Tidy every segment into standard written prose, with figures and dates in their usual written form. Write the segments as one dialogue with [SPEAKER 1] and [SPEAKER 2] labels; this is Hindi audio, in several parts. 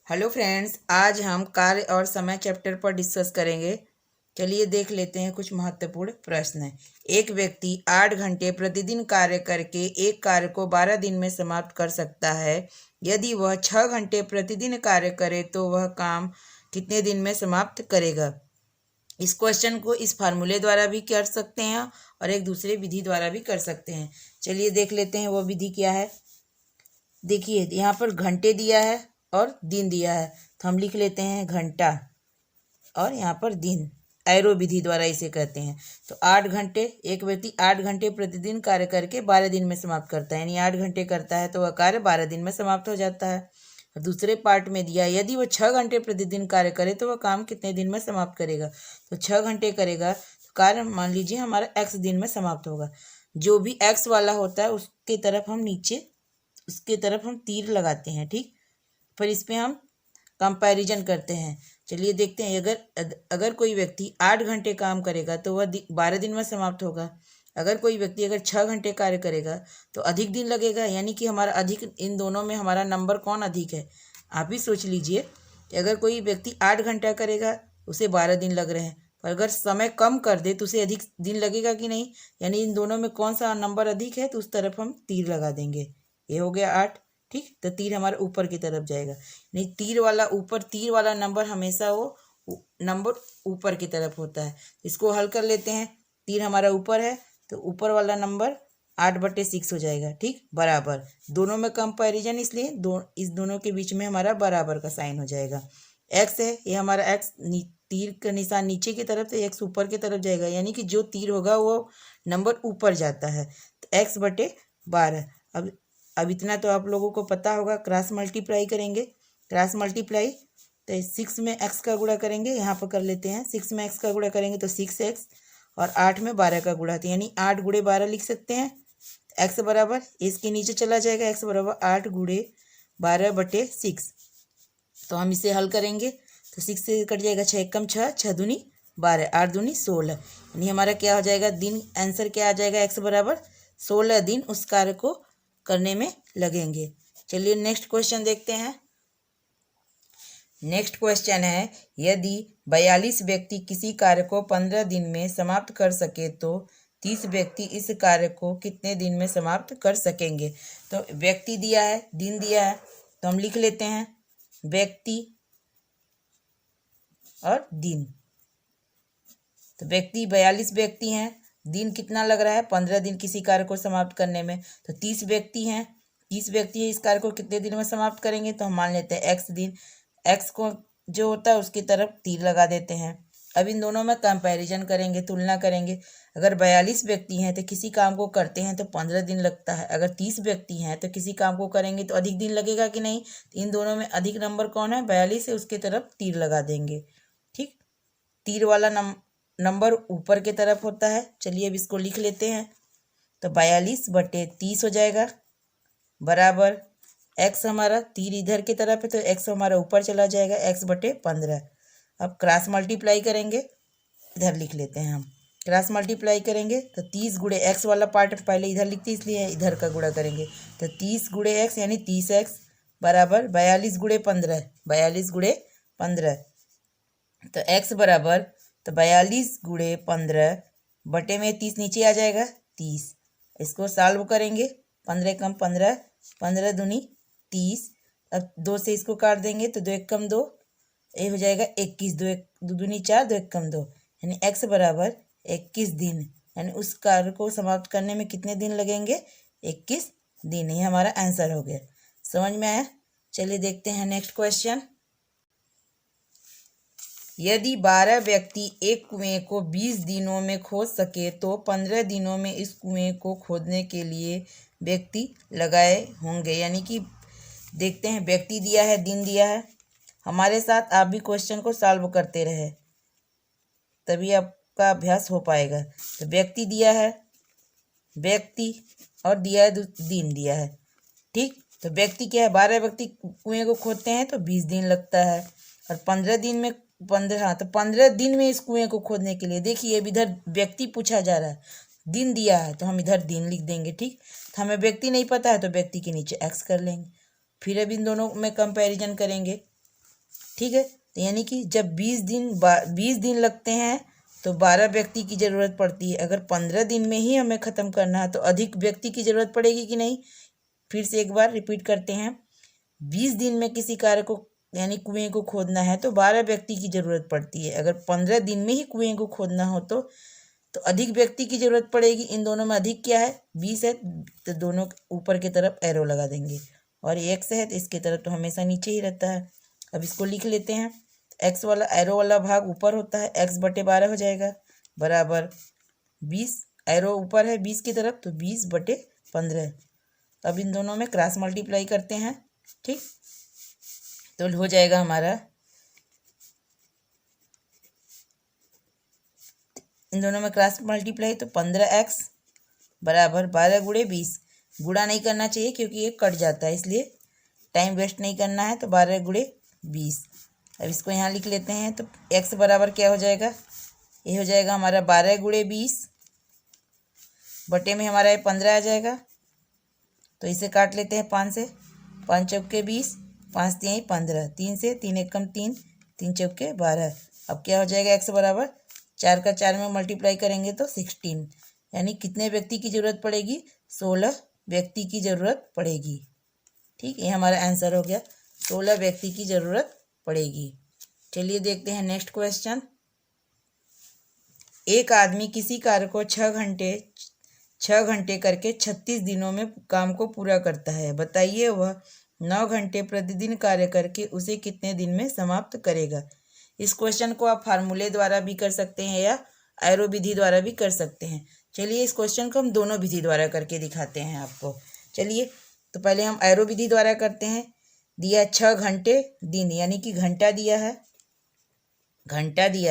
[SPEAKER 1] हेलो फ्रेंड्स, आज हम कार्य और समय चैप्टर पर डिस्कस करेंगे। चलिए देख लेते हैं कुछ महत्वपूर्ण प्रश्न। एक व्यक्ति 8 घंटे प्रतिदिन कार्य करके एक कार्य को 12 दिन में समाप्त कर सकता है। यदि वह 6 घंटे प्रतिदिन कार्य करे तो वह काम कितने दिन में समाप्त करेगा। इस क्वेश्चन को इस फार्मूले द्वारा भी कर सकते हैं और एक दूसरे विधि द्वारा भी कर सकते हैं। चलिए देख लेते हैं वो विधि क्या है। देखिए यहाँ पर घंटे दिया है और दिन दिया है, तो हम लिख लेते हैं घंटा और यहाँ पर दिन। एरो विधि द्वारा इसे कहते हैं। तो 8 घंटे, एक व्यक्ति 8 घंटे प्रतिदिन कार्य करके 12 दिन में समाप्त करता है, यानी 8 घंटे करता है तो वह कार्य 12 दिन में समाप्त हो जाता है। और दूसरे पार्ट में दिया, यदि वह 6 घंटे प्रतिदिन कार्य करे तो वह काम कितने दिन में समाप्त करेगा। तो 6 घंटे करेगा तो कार्य मान लीजिए हमारा x दिन में समाप्त होगा। जो भी x वाला होता है उसके तरफ हम नीचे, उसके तरफ हम तीर लगाते हैं, ठीक। फिर इस पे हम कंपैरिजन करते हैं। चलिए देखते हैं, अगर कोई व्यक्ति 8 घंटे काम करेगा तो वह 12 दिन में समाप्त होगा। अगर कोई व्यक्ति अगर 6 घंटे कार्य करेगा तो अधिक दिन लगेगा, यानी कि हमारा अधिक, इन दोनों में हमारा नंबर कौन अधिक है। आप ही सोच लीजिए कि अगर कोई व्यक्ति 8 घंटा करेगा उसे 12 दिन लग रहे हैं, पर अगर समय कम कर दे तो उसे अधिक दिन लगेगा कि नहीं, यानी इन दोनों में कौन सा नंबर अधिक है तो उस तरफ हम तीर लगा देंगे। ये हो गया 8, ठीक। तो तीर हमारा ऊपर की तरफ जाएगा, नहीं तीर वाला ऊपर, तीर वाला नंबर हमेशा वो नंबर ऊपर की तरफ होता है। इसको हल कर लेते हैं। तीर हमारा ऊपर है तो ऊपर वाला नंबर 8/6 हो जाएगा, ठीक, बराबर। दोनों में कंपैरिजन, इसलिए इस दोनों के बीच में हमारा बराबर का साइन हो जाएगा। एक्स है, ये हमारा एक्स, तीर का निशान नीचे की तरफ तो एक्स ऊपर की तरफ जाएगा, यानी कि जो तीर होगा वो नंबर ऊपर जाता है। तो x/12। अब इतना तो आप लोगों को पता होगा। क्रॉस मल्टीप्लाई करेंगे, क्रॉस मल्टीप्लाई तो 6 में x का गुणा करेंगे, यहाँ पर कर लेते हैं। 6 में x का गुणा करेंगे तो 6x, और 8 में 12 का गुणा, तो यानी 8 × 12 लिख सकते हैं। x बराबर, इसके नीचे चला जाएगा, x बराबर 8 × 12/6। तो हम इसे हल करेंगे तो 6 से कट जाएगा, 6 एकम 6, 6 दूनी 12, 8 दूनी 16, यानी हमारा क्या हो जाएगा दिन। आंसर क्या आ जाएगा, x बराबर 16 दिन उस कार्य को करने में लगेंगे। चलिए नेक्स्ट क्वेश्चन देखते हैं। नेक्स्ट क्वेश्चन है, यदि 42 व्यक्ति किसी कार्य को 15 दिन में समाप्त कर सके तो 30 व्यक्ति इस कार्य को कितने दिन में समाप्त कर सकेंगे। तो व्यक्ति दिया है, दिन दिया है, तो हम लिख लेते हैं व्यक्ति और दिन। तो व्यक्ति 42 व्यक्ति हैं, दिन कितना लग रहा है 15 दिन किसी कार्य को समाप्त करने में। तो 30 व्यक्ति हैं, 30 व्यक्ति है, इस कार्य को कितने दिन में समाप्त करेंगे। तो हम मान लेते हैं x दिन, x को जो होता है उसकी तरफ तीर लगा देते हैं। अब इन दोनों में कंपैरिजन करेंगे, तुलना करेंगे। अगर 42 व्यक्ति हैं तो किसी काम को करते हैं तो 15 दिन लगता है। अगर 30 व्यक्ति हैं तो किसी काम को करेंगे तो अधिक दिन लगेगा कि नहीं। तो इन दोनों में अधिक नंबर कौन है, 42 है, उसकी तरफ तीर लगा देंगे, ठीक। तीर वाला नंबर ऊपर की तरफ होता है। चलिए अब इसको लिख लेते हैं। तो 42/30 हो जाएगा, बराबर x हमारा तीर इधर की तरफ है तो x हमारा ऊपर चला जाएगा, x/15। अब क्रॉस मल्टीप्लाई करेंगे, इधर लिख लेते हैं हम। क्रॉस मल्टीप्लाई करेंगे तो 30 × x वाला पार्ट पहले इधर लिखते इसलिए इधर का गुणा करेंगे। तो 30 × x यानी 30x बराबर 42 × 15, 42 × 15। तो x बराबर, तो 42 × 15 बटे में 30 नीचे आ जाएगा 30। इसको सॉल्व करेंगे, 15 कम 15, 15 दूनी 30। अब 2 से इसको काट देंगे तो 2 एकम 2, ये हो जाएगा 21, 2 दूनी 4, 2 एकम 2, यानी x बराबर 21 दिन, यानी उस कार्य को समाप्त करने में कितने दिन लगेंगे, 21 दिन। ये हमारा आंसर हो गया। समझ में आया। चलिए देखते हैं नेक्स्ट क्वेश्चन। यदि 12 व्यक्ति एक कुएं को 20 दिनों में खोद सके तो 15 दिनों में इस कुएं को खोदने के लिए व्यक्ति लगाए होंगे। यानी कि देखते हैं, व्यक्ति दिया है, दिन दिया है। हमारे साथ आप भी क्वेश्चन को सॉल्व करते रहे, तभी आपका अभ्यास हो पाएगा। तो व्यक्ति दिया है, व्यक्ति, और दिया है दिन दिया है, ठीक। तो व्यक्ति क्या है, 12 व्यक्ति कुएं को खोदते हैं तो 20 दिन लगता है, और 15 दिन में 15, हाँ, तो 15 दिन में इस कुएं को खोदने के लिए, देखिए अब इधर व्यक्ति पूछा जा रहा है, दिन दिया है तो हम इधर दिन लिख देंगे, ठीक। तो हमें व्यक्ति नहीं पता है तो व्यक्ति के नीचे x कर लेंगे। फिर अब इन दोनों में कंपैरिजन करेंगे। ठीक है। तो यानी कि जब 20 दिन लगते हैं तो 12 व्यक्ति की ज़रूरत पड़ती है। अगर 15 दिन में ही हमें ख़त्म करना है तो अधिक व्यक्ति की ज़रूरत पड़ेगी कि नहीं। फिर से एक बार रिपीट करते हैं। 20 दिन में किसी कार्य को यानी कुएं को खोदना है तो 12 व्यक्ति की ज़रूरत पड़ती है। अगर 15 दिन में ही कुएं को खोदना हो तो अधिक व्यक्ति की ज़रूरत पड़ेगी। इन दोनों में अधिक क्या है, 20 है, तो दोनों ऊपर की तरफ एरो लगा देंगे। और ये x है तो इसकी तरफ तो हमेशा नीचे ही रहता है। अब इसको लिख लेते हैं। x वाला एरो वाला भाग ऊपर होता है, x/12 हो जाएगा बराबर 20। एरो ऊपर है 20 की तरफ तो 20/15। अब इन दोनों में क्रॉस मल्टीप्लाई करते हैं, ठीक। तो हो जाएगा हमारा, इन दोनों में क्रॉस मल्टीप्लाई तो 15x बराबर 12 × 20। गुणा नहीं करना चाहिए क्योंकि ये कट जाता है, इसलिए टाइम वेस्ट नहीं करना है। तो 12 × 20। अब इसको यहाँ लिख लेते हैं। तो x बराबर क्या हो जाएगा, ये हो जाएगा हमारा 12 × 20 बटे में हमारा ये 15 आ जाएगा। तो इसे काट लेते हैं 5 से। 5 चौके 20, 5 3 15, 3 से 3 1 कम 3, 3 चौके 12। अब क्या हो जाएगा, x बराबर 4 का 4 में मल्टीप्लाई करेंगे तो 16। यानी कितने व्यक्ति की ज़रूरत पड़ेगी, 16 व्यक्ति की ज़रूरत पड़ेगी। ठीक, ये हमारा आंसर हो गया, 16 व्यक्ति की ज़रूरत पड़ेगी। चलिए देखते हैं नेक्स्ट क्वेश्चन। एक आदमी किसी कार्य को 6 घंटे करके 36 दिनों में काम को पूरा करता है। बताइए वह 9 घंटे प्रतिदिन कार्य करके उसे कितने दिन में समाप्त करेगा। इस क्वेश्चन को आप फार्मूले द्वारा भी कर सकते हैं या एरो विधि द्वारा भी कर सकते हैं। चलिए इस क्वेश्चन को हम दोनों विधि द्वारा करके दिखाते हैं आपको। चलिए तो पहले हम एरो विधि द्वारा करते हैं। दिया 6 घंटे दिन, यानी कि घंटा दिया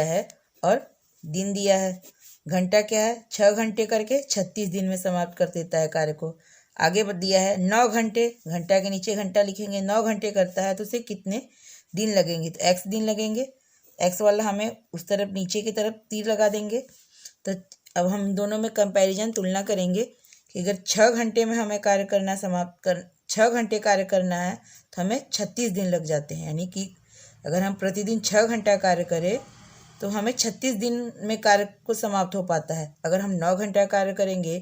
[SPEAKER 1] है और दिन दिया है। घंटा क्या है, 6 घंटे करके 36 दिन में समाप्त कर देता है कार्य को। आगे दिया है 9 घंटे, घंटा के नीचे घंटा लिखेंगे, 9 घंटे करता है तो उसे कितने दिन लगेंगे, तो x दिन लगेंगे। x वाला हमें उस तरफ नीचे की तरफ तीर लगा देंगे। तो अब हम दोनों में कंपैरिजन तुलना करेंगे कि अगर 6 घंटे में हमें कार्य करना 6 घंटे कार्य करना है तो हमें 36 दिन लग जाते हैं। यानी कि अगर हम प्रतिदिन 6 घंटा कार्य करें तो हमें 36 दिन में कार्य को समाप्त हो पाता है। अगर हम 9 घंटा कार्य करेंगे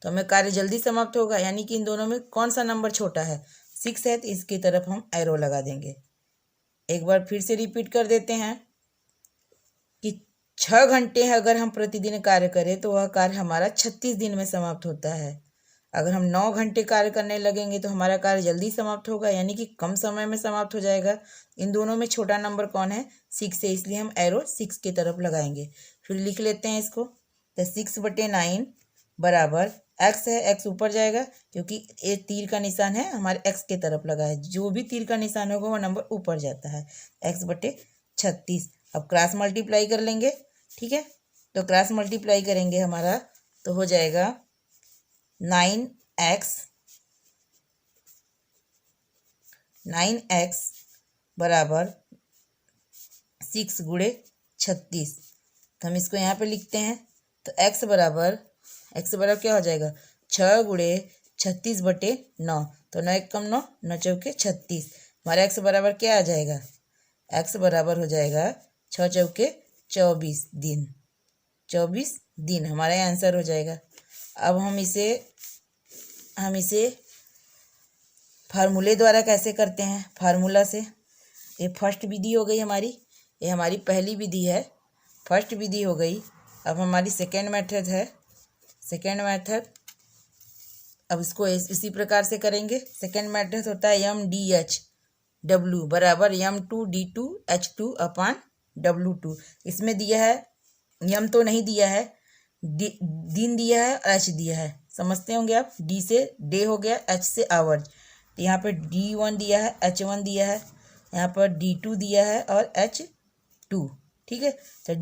[SPEAKER 1] तो हमें कार्य जल्दी समाप्त होगा। यानी कि इन दोनों में कौन सा नंबर छोटा है, 6 है, तो इसकी तरफ हम एरो लगा देंगे। एक बार फिर से रिपीट कर देते हैं कि 6 घंटे अगर हम प्रतिदिन कार्य करें तो वह कार्य हमारा 36 दिन में समाप्त होता है। अगर हम 9 घंटे कार्य करने लगेंगे तो हमारा कार्य जल्दी समाप्त होगा, यानी कि कम समय में समाप्त हो जाएगा। इन दोनों में छोटा नंबर कौन है, 6 है, इसलिए हम एरो 6 की तरफ लगाएंगे। फिर लिख लेते हैं इसको। तो 6/9 बराबर x है, x ऊपर जाएगा क्योंकि ये तीर का निशान है हमारे x के तरफ लगा है। जो भी तीर का निशान होगा वो नंबर ऊपर जाता है, x/36। अब क्रॉस मल्टीप्लाई कर लेंगे, ठीक है। तो क्रॉस मल्टीप्लाई करेंगे हमारा तो हो जाएगा 9x बराबर 6 × 36। तो हम इसको यहाँ पे लिखते हैं। तो x बराबर क्या हो जाएगा, 6 × 36/9। तो 9 1 कम 9, 9 चौके 36। हमारा x बराबर क्या आ जाएगा, x बराबर हो जाएगा 6 चौके 24 दिन। 24 दिन हमारा आंसर हो जाएगा। अब हम इसे फार्मूले द्वारा कैसे करते हैं, फार्मूला से। ये फर्स्ट विधि हो गई हमारी, ये हमारी पहली विधि है, फर्स्ट विधि हो गई। अब हमारी सेकेंड मेथड है, अब इसको इसी प्रकार से करेंगे। सेकेंड मेथड होता है MDHW बराबर M2D2H2/W2। इसमें दिया है, यम तो नहीं दिया है, दिन दिया है और एच दिया है। समझते होंगे आप, डी से डे हो गया, एच से आवर्स। तो यहाँ पर D1 दिया है, H1 दिया है, यहाँ पर D2 दिया है और H2, ठीक है। तो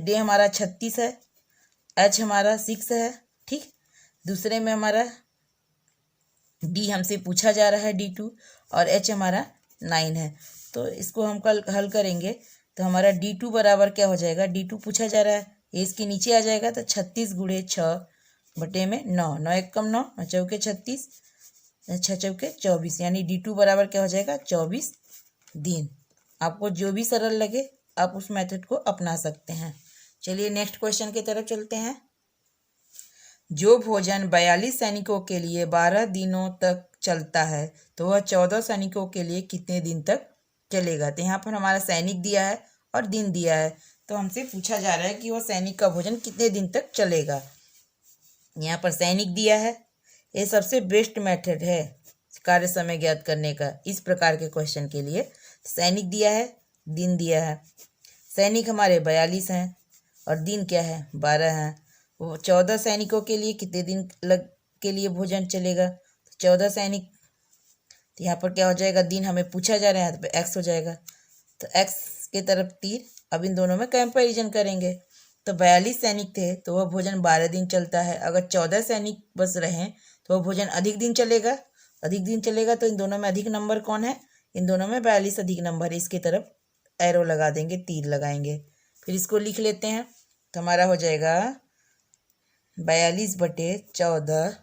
[SPEAKER 1] डे हमारा 36 है, H हमारा 6 है, ठीक। दूसरे में हमारा D हमसे पूछा जा रहा है D2 और H हमारा 9 है। तो इसको हम कल हल करेंगे तो हमारा D2 बराबर क्या हो जाएगा, D2 पूछा जा रहा है, ये इसके नीचे आ जाएगा। तो 36 × 6/9, 9 1 कम 9, 9 चौके 36, 6 चौके 24, यानी D2 बराबर क्या हो जाएगा, 24 दिन। आपको जो भी सरल लगे आप उस मेथड को अपना सकते हैं। चलिए नेक्स्ट क्वेश्चन की तरफ चलते हैं। जो भोजन 42 सैनिकों के लिए 12 दिनों तक चलता है तो वह 14 सैनिकों के लिए कितने दिन तक चलेगा। तो यहाँ पर हमारा सैनिक दिया है और दिन दिया है, तो हमसे पूछा जा रहा है कि वह सैनिक का भोजन कितने दिन तक चलेगा। यहाँ पर सैनिक दिया है, ये सबसे बेस्ट मेथड है कार्य समय ज्ञात करने का इस प्रकार के क्वेश्चन के लिए। सैनिक दिया है, दिन दिया है। सैनिक हमारे 42 हैं और दिन क्या है 12 हैं। वो 14 सैनिकों के लिए कितने दिन के लिए भोजन चलेगा। तो 14 सैनिक, तो यहाँ पर क्या हो जाएगा, दिन हमें पूछा जा रहा है तो एक्स हो जाएगा, तो एक्स के तरफ तीर। अब इन दोनों में कंपैरिजन करेंगे तो 42 सैनिक थे तो वह भोजन 12 दिन चलता है। अगर 14 सैनिक बस रहें तो वह भोजन अधिक दिन चलेगा। अधिक दिन चलेगा तो इन दोनों में अधिक नंबर कौन है, इन दोनों में 42 अधिक नंबर है। इसके तरफ एरो लगा देंगे, तीर लगाएंगे। फिर इसको लिख लेते हैं तो हमारा हो जाएगा 42/14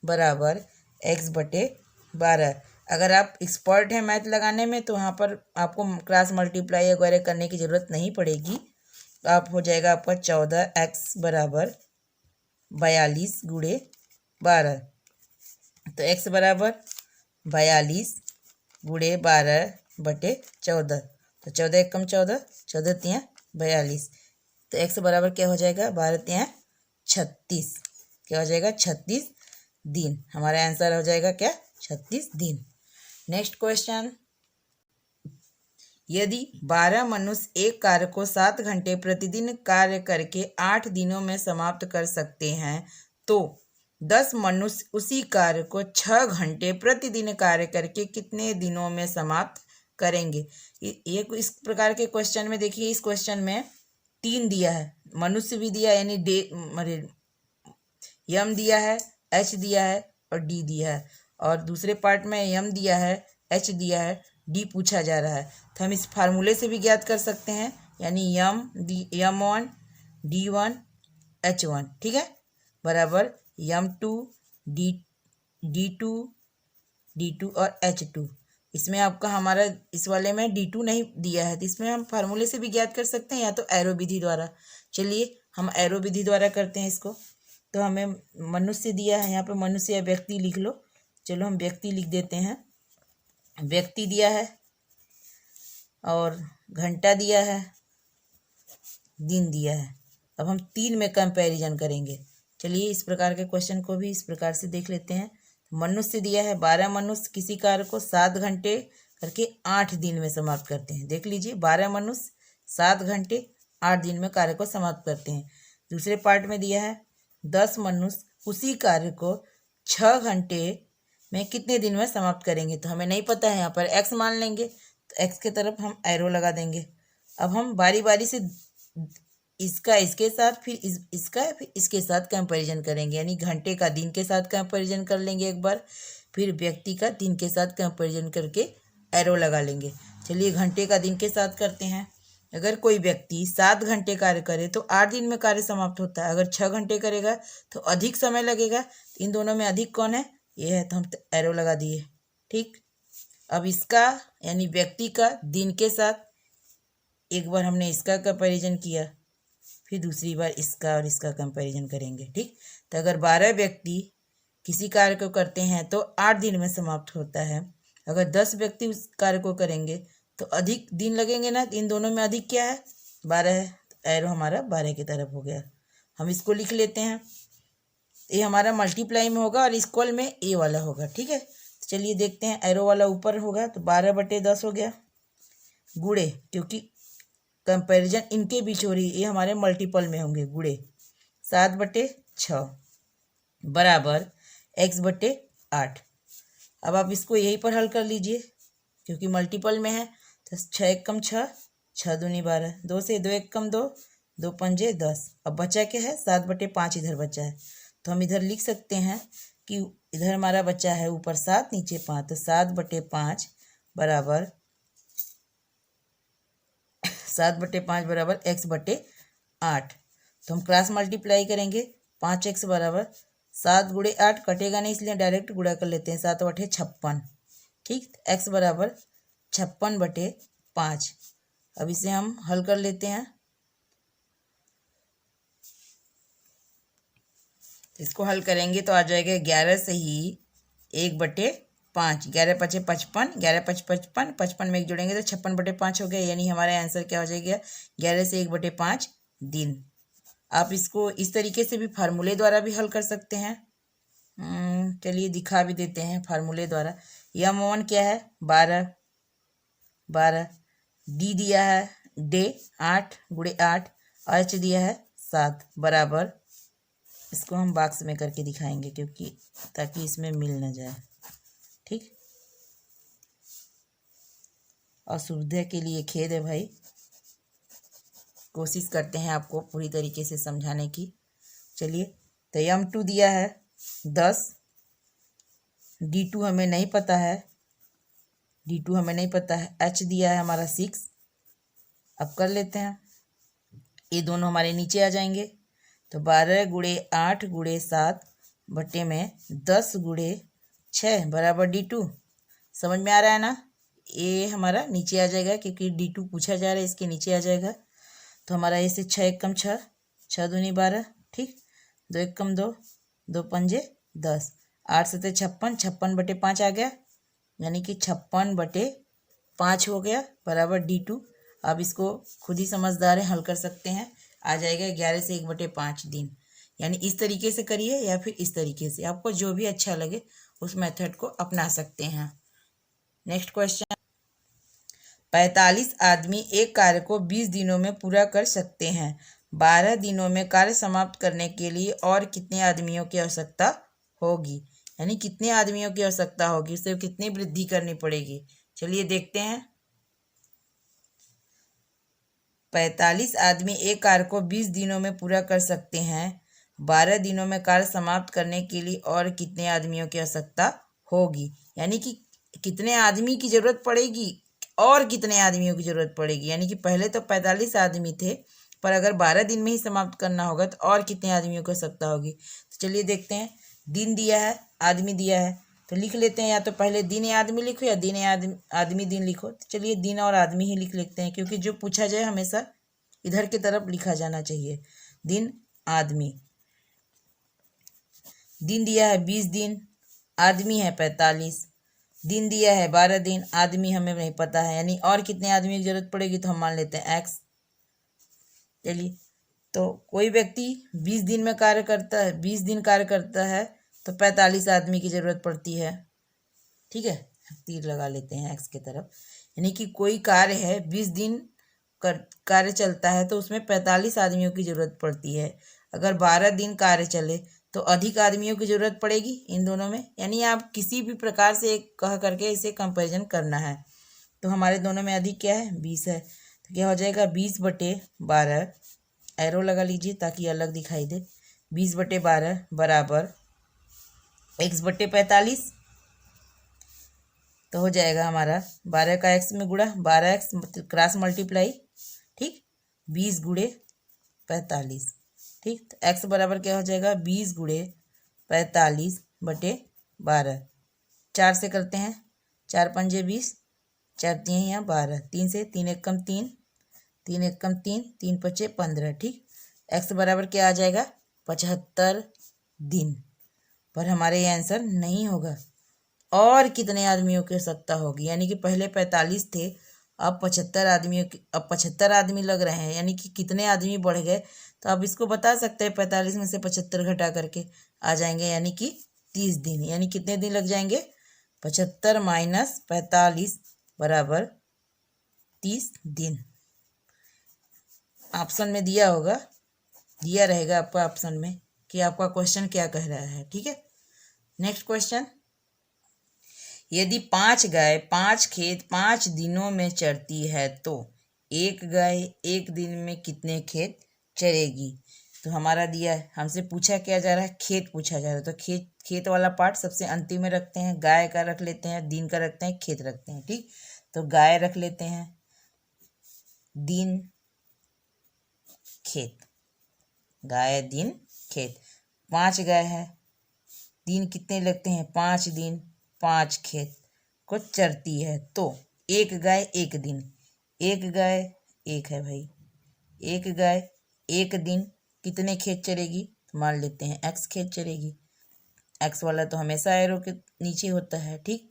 [SPEAKER 1] बराबर x/12। अगर आप एक्सपर्ट हैं मैथ लगाने में तो वहाँ पर आपको क्रॉस मल्टीप्लाई वगैरह करने की ज़रूरत नहीं पड़ेगी। तो आप हो जाएगा आपका 14x बराबर 42 गुणे 12। तो x बराबर 42 गुणे 12/14। तो 14 एकम 14, 14 तियाँ 42। तो x बराबर क्या हो जाएगा 12 तियाँ 36। क्या हो जाएगा 36 दिन। हमारा आंसर हो जाएगा क्या 36 दिन। नेक्स्ट क्वेश्चन, यदि 12 मनुष्य एक कार्य को 7 घंटे प्रतिदिन कार्य करके 8 दिनों में समाप्त कर सकते हैं तो 10 मनुष्य उसी कार्य को 6 घंटे प्रतिदिन कार्य करके कितने दिनों में समाप्त करेंगे। ये इस प्रकार के क्वेश्चन में देखिए, इस क्वेश्चन में 3 दिया है, मनुष्य भी दिया यानी यम दिया है, एच दिया है और डी दिया है, और दूसरे पार्ट में यम दिया है, एच दिया है, डी पूछा जा रहा है। तो हम इस फार्मूले से भी ज्ञात कर सकते हैं, यानी यम1 D1 H1, ठीक है, बराबर यम2 D2 D2 और H2। इसमें आपका हमारा इस वाले में D2 नहीं दिया है तो इसमें हम फार्मूले से भी ज्ञात कर सकते हैं या तो एरो विधि द्वारा। चलिए हम एरो विधि द्वारा करते हैं इसको। तो हमें मनुष्य दिया है, यहाँ पे मनुष्य या व्यक्ति लिख लो। चलो हम व्यक्ति लिख देते हैं। व्यक्ति दिया है और घंटा दिया है, दिन दिया है। अब हम 3 में कंपैरिजन करेंगे। चलिए इस प्रकार के क्वेश्चन को भी इस प्रकार से देख लेते हैं। मनुष्य दिया है, 12 मनुष्य किसी कार्य को 7 घंटे करके 8 दिन में समाप्त करते हैं। देख लीजिए 12 मनुष्य 7 घंटे 8 दिन में कार्य को समाप्त करते हैं। दूसरे पार्ट में दिया है 10 मनुष्य उसी कार्य को 6 घंटे में कितने दिन में समाप्त करेंगे। तो हमें नहीं पता है, यहाँ पर x मान लेंगे तो x की तरफ हम एरो लगा देंगे। अब हम बारी बारी से इसका इसके साथ फिर इसका फिर इसके साथ कंपैरिजन करेंगे, यानी घंटे का दिन के साथ कंपैरिजन कर लेंगे एक बार, फिर व्यक्ति का दिन के साथ कंपैरिजन करके एरो लगा लेंगे। चलिए घंटे का दिन के साथ करते हैं। अगर कोई व्यक्ति 7 घंटे कार्य करे तो 8 दिन में कार्य समाप्त होता है। अगर 6 घंटे करेगा तो अधिक समय लगेगा। इन दोनों में अधिक कौन है, ये है, तो हम एरो लगा दिए, ठीक। अब इसका यानी व्यक्ति का दिन के साथ एक बार हमने इसका कंपैरिजन किया, फिर दूसरी बार इसका और इसका कंपैरिजन करेंगे, ठीक। तो अगर 12 व्यक्ति किसी कार्य को करते हैं तो 8 दिन में समाप्त होता है। अगर 10 व्यक्ति उस कार्य को करेंगे तो अधिक दिन लगेंगे ना। इन दोनों में अधिक क्या है 12 है, तो एरो हमारा 12 की तरफ हो गया। हम इसको लिख लेते हैं, ये हमारा मल्टीप्लाई में होगा और इक्वल में ए वाला होगा, ठीक है। तो चलिए देखते हैं, एरो वाला ऊपर होगा तो 12/10 हो गया, गुणे क्योंकि कंपैरिजन इनके बीच हो रही है, ये हमारे मल्टीपल में होंगे, गुणे 7/6 बराबर x/8। अब आप इसको यहीं पर हल कर लीजिए क्योंकि मल्टीपल में है। तो 6 एकम 6, 6 दूनी 12, 2 से 2 एकम 2, 2 पंजे 10। अब बचा क्या है 7/5 इधर बचा है, तो हम इधर लिख सकते हैं कि इधर हमारा बचा है ऊपर 7 नीचे 5, तो 7/5 बराबर 7/5 बराबर x/8। तो हम क्रॉस मल्टीप्लाई करेंगे, 5x बराबर 7 गुणे 8 कटेगा नहीं इसलिए डायरेक्ट गुणा कर लेते हैं, 7 × 8 = 56, ठीक। x बराबर 56/8 5। अब इसे हम हल कर लेते हैं। इसको हल करेंगे तो आ जाएगा 11 से ही 1/5, 11 पचे 55, 11 पच 55, 55 में 1 जोड़ेंगे तो 56/5 हो गया। यानी हमारा आंसर क्या हो जाएगा? 11 से 1/5 दिन। आप इसको इस तरीके से भी फार्मूले द्वारा भी हल कर सकते हैं। चलिए दिखा भी देते हैं फार्मूले द्वारा। M1 क्या है? 12। डी दिया है डे 8 × 8, H दिया है 7 बराबर। इसको हम बॉक्स में करके दिखाएंगे क्योंकि ताकि इसमें मिल ना जाए। ठीक, असुविधा के लिए खेद है भाई। कोशिश करते हैं आपको पूरी तरीके से समझाने की। चलिए, तो M2 दिया है 10, D2 हमें नहीं पता है, H दिया है हमारा 6। अब कर लेते हैं, ये दोनों हमारे नीचे आ जाएंगे। तो 12 × 8 × 7 बटे में 10 × 6 बराबर D2। समझ में आ रहा है ना? ये हमारा नीचे आ जाएगा क्योंकि D2 पूछा जा रहा है, इसके नीचे आ जाएगा। तो हमारा ये से 6 × 6, 6 दूनी 12, ठीक, 2 × 1 2, 2 पंजे 10, 8 से 56, 56/5 आ गया, यानी कि 56/5 हो गया बराबर D2। अब इसको खुद ही समझदार है, हल कर सकते हैं। आ जाएगा 11 से 1/5 दिन। यानी इस तरीके से करिए या फिर इस तरीके से, आपको जो भी अच्छा लगे उस मेथड को अपना सकते हैं। नेक्स्ट क्वेश्चन, 45 आदमी एक कार्य को 20 दिनों में पूरा कर सकते हैं। 12 दिनों में कार्य समाप्त करने के लिए और कितने आदमियों की आवश्यकता होगी? यानी कितने आदमियों की आवश्यकता होगी, उससे कितनी वृद्धि करनी पड़ेगी? चलिए देखते हैं। 45 आदमी एक कार्य को 20 दिनों में पूरा कर सकते हैं। 12 दिनों में कार्य समाप्त करने के लिए और कितने आदमियों की आवश्यकता होगी? यानी कि कितने आदमी की जरूरत पड़ेगी और कितने आदमियों की जरूरत पड़ेगी। यानी कि पहले तो 45 आदमी थे, पर अगर 12 दिन में ही समाप्त करना होगा तो और कितने आदमियों की आवश्यकता होगी। तो चलिए देखते हैं। दिन दिया है, आदमी दिया है, तो लिख लेते हैं। या तो पहले दिन या आदमी लिखो या दिन या आदमी दिन लिखो। तो चलिए दिन और आदमी ही लिख लेते हैं, क्योंकि जो पूछा जाए हमेशा इधर की तरफ लिखा जाना चाहिए। दिन आदमी। दिन दिया है 20 दिन, आदमी है 45। दिन दिया है 12 दिन, आदमी हमें नहीं पता है, यानी और कितने आदमी की जरूरत पड़ेगी तो हम मान लेते हैं x। चलिए, तो कोई व्यक्ति 20 दिन में कार्य करता है, 20 दिन कार्य करता है तो 45 आदमी की जरूरत पड़ती है। ठीक है, तीर लगा लेते हैं x की तरफ। यानी कि कोई कार्य है 20 दिन कार्य चलता है तो उसमें 45 आदमियों की जरूरत पड़ती है। अगर 12 दिन कार्य चले तो अधिक आदमियों की जरूरत पड़ेगी इन दोनों में। यानी आप किसी भी प्रकार से एक कह करके इसे कंपैरिजन करना है। तो हमारे दोनों में अधिक क्या है? 20 है। तो क्या हो जाएगा? 20/12, एरो लगा लीजिए ताकि अलग दिखाई दे। 20/12 बराबर x/45। तो हो जाएगा हमारा 12 का x में गुणा, 12x क्रॉस मल्टीप्लाई, ठीक, 20 × 45, ठीक। तो x बराबर क्या हो जाएगा? 20 × 45/12। 4 से करते हैं, 4 पंजे 20, 4 3 यहाँ 12, 3 से 3 1 कम 3, 3 1 कम 3, 3 5 15, ठीक। x बराबर क्या आ जाएगा? 75 दिन। पर हमारे ये आंसर नहीं होगा। और कितने आदमियों की आवश्यकता होगी? यानी कि पहले 45 थे, अब 75 आदमियों की, अब 75 आदमी लग रहे हैं, यानी कि कितने आदमी बढ़ गए। तो आप इसको बता सकते हैं, 45 में से 75 घटा करके आ जाएंगे, यानी कि 30 दिन। यानी कितने दिन लग जाएंगे? 75 - 45 बराबर 30 दिन। ऑप्शन में दिया होगा, दिया रहेगा आपका ऑप्शन में कि आपका क्वेश्चन क्या कह रहा है। ठीक है, नेक्स्ट क्वेश्चन, यदि 5 गाय 5 खेत 5 दिनों में चरती है तो एक गाय एक दिन में कितने खेत चरेगी? तो हमारा दिया है, हमसे पूछा क्या जा रहा है? खेत पूछा जा रहा है। तो खेत वाला पार्ट सबसे अंतिम में रखते हैं। गाय का रख लेते हैं, दिन का रखते हैं, खेत रखते हैं। ठीक, तो गाय रख लेते हैं, दिन खेत, गाय दिन खेत। 5 गाय है, दिन कितने लगते हैं? 5 दिन, 5 खेत को चरती है तो एक गाय एक दिन, एक गाय एक है भाई, एक गाय एक दिन कितने खेत चरेगी? तो मान लेते हैं एक्स खेत चरेगी। एक्स वाला तो हमेशा एरो के नीचे होता है, ठीक।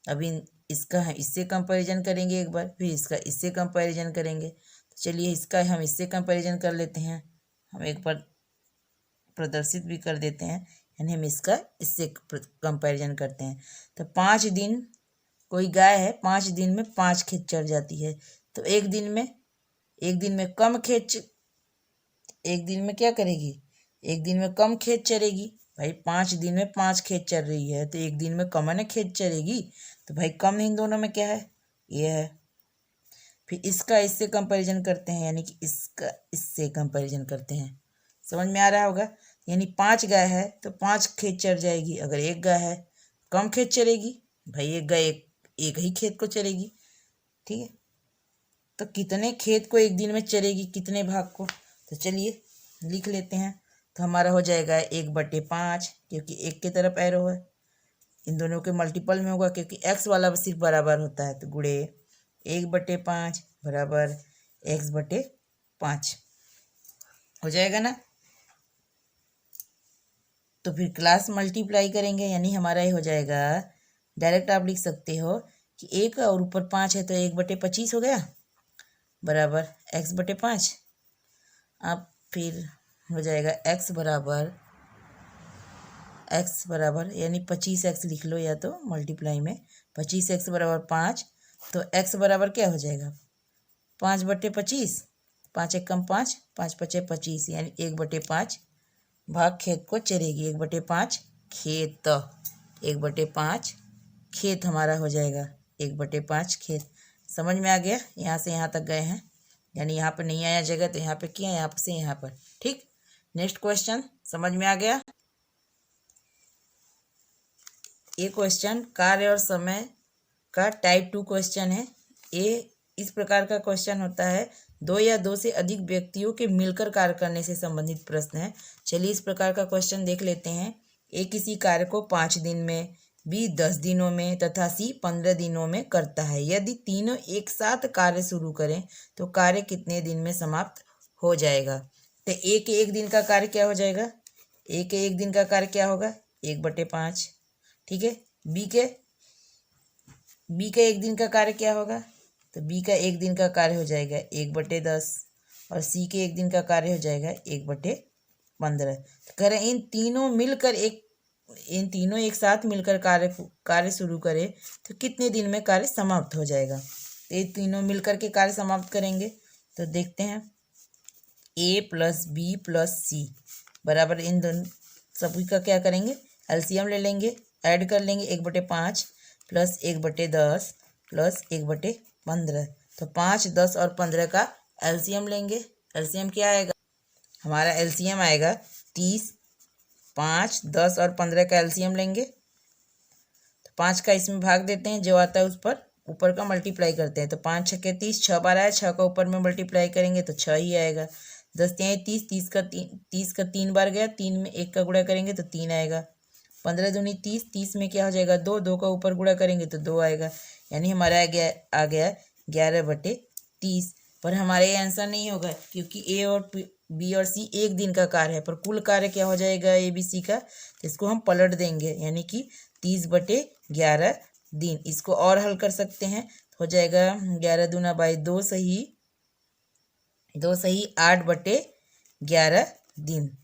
[SPEAKER 1] अभी इसका है इससे कंपैरिजन करेंगे एक बार, फिर इसका इससे कंपैरिजन करेंगे। तो चलिए इसका हम इससे कंपैरिजन कर लेते हैं, हम एक बार प्रदर्शित भी कर देते हैं, यानी हम इसका इससे कंपैरिजन करते हैं। तो 5 दिन कोई गाय है, 5 दिन में 5 खेत चर जाती है। तो एक दिन में कम खेत, एक दिन में क्या करेगी? एक दिन में कम खेत चरेगी भाई। 5 दिन में 5 खेत चर रही है तो एक दिन में कम है खेत चरेगी। तो भाई कम इन दोनों में क्या है? ये है। फिर इसका इससे कंपैरिजन करते हैं, यानी कि इसका इससे कंपैरिजन करते हैं। समझ में आ रहा होगा? यानी 5 गाय है तो 5 खेत चर जाएगी। अगर एक गाय है कम खेत चरेगी भाई, एक गाय एक ही खेत को चरेगी, ठीक है। तो कितने खेत को एक दिन में चरेगी, कितने भाग को? तो चलिए लिख लेते हैं। तो हमारा हो जाएगा 1/5, क्योंकि एक के तरफ एरो है। इन दोनों के मल्टीपल में होगा क्योंकि एक्स वाला सिर्फ बराबर होता है, तो गुणे 1/5 बराबर x/5 हो जाएगा ना। तो फिर क्लास मल्टीप्लाई करेंगे, यानी हमारा ये हो जाएगा, डायरेक्ट आप लिख सकते हो कि 1 और ऊपर 5 है तो 1/25 हो गया बराबर x/5। अब फिर हो जाएगा x बराबर यानी 25x लिख लो, या तो मल्टीप्लाई में 25x बराबर 5। तो x बराबर क्या हो जाएगा? 5/25, 5 एक कम 5, 5×5 = 25, यानी 1/5 भाग खेत को चरेगी। 1/5 खेत, 1/5 खेत हमारा हो जाएगा, 1/5 खेत। समझ में आ गया? यहाँ से यहाँ तक गए हैं, यानी यहाँ पर नहीं आया जगह तो यहाँ पे किया, यहाँ से यहाँ पर, ठीक। नेक्स्ट क्वेश्चन समझ में आ गया? ये क्वेश्चन कार्य और समय का टाइप 2 क्वेश्चन है। ये इस प्रकार का क्वेश्चन होता है, 2 या 2 से अधिक व्यक्तियों के मिलकर कार्य करने से संबंधित प्रश्न है। चलिए इस प्रकार का क्वेश्चन देख लेते हैं। ए किसी कार्य को 5 दिन में, बी 10 दिनों में तथा सी 15 दिनों में करता है। यदि तीनों एक साथ कार्य शुरू करें तो कार्य कितने दिन में समाप्त हो जाएगा? तो ए के एक दिन का कार्य क्या हो जाएगा? ए के एक दिन का कार्य क्या होगा? 1/5, ठीक है। बी का एक दिन का कार्य क्या होगा? तो बी का एक दिन का कार्य हो जाएगा 1/10, और सी के एक दिन का कार्य हो जाएगा 1/15। तो कह रहे इन तीनों एक साथ मिलकर कार्य शुरू करें तो कितने दिन में कार्य समाप्त हो जाएगा? तो ये तीनों मिलकर के कार्य समाप्त करेंगे। तो देखते हैं, a + b + c बराबर इन दोनों सभी का क्या करेंगे? एलसीएम ले लेंगे, ऐड कर लेंगे। 1/5 + 1/10 + 1/15। तो 5, 10 और 15 का एलसीएम लेंगे। एलसीएम क्या आएगा? हमारा एलसीएम आएगा 30। 5, 10 और 15 का एलसीएम लेंगे तो 5 का इसमें भाग देते हैं, जो आता है उस पर ऊपर का मल्टीप्लाई करते हैं। तो 5 छक्के 30, 6 बार आया, 6 का ऊपर में मल्टीप्लाई करेंगे तो 6 ही आएगा। 10 तिहाई 30, 30 का 3 बार गया, 3 में 1 का गुणा करेंगे तो 3 आएगा। 15 दूनी 30, 30 में क्या हो जाएगा? 2, 2 का ऊपर गुणा करेंगे तो 2 आएगा, यानी हमारा आ गया 11/30। पर हमारा ये आंसर नहीं होगा क्योंकि ए और बी और सी एक दिन का कार्य है, पर कुल कार्य क्या हो जाएगा ए बी सी का? तो इसको हम पलट देंगे, यानी कि 30/11 दिन। इसको और हल कर सकते हैं, हो जाएगा 11 दूना 2 सही 8/11 दिन।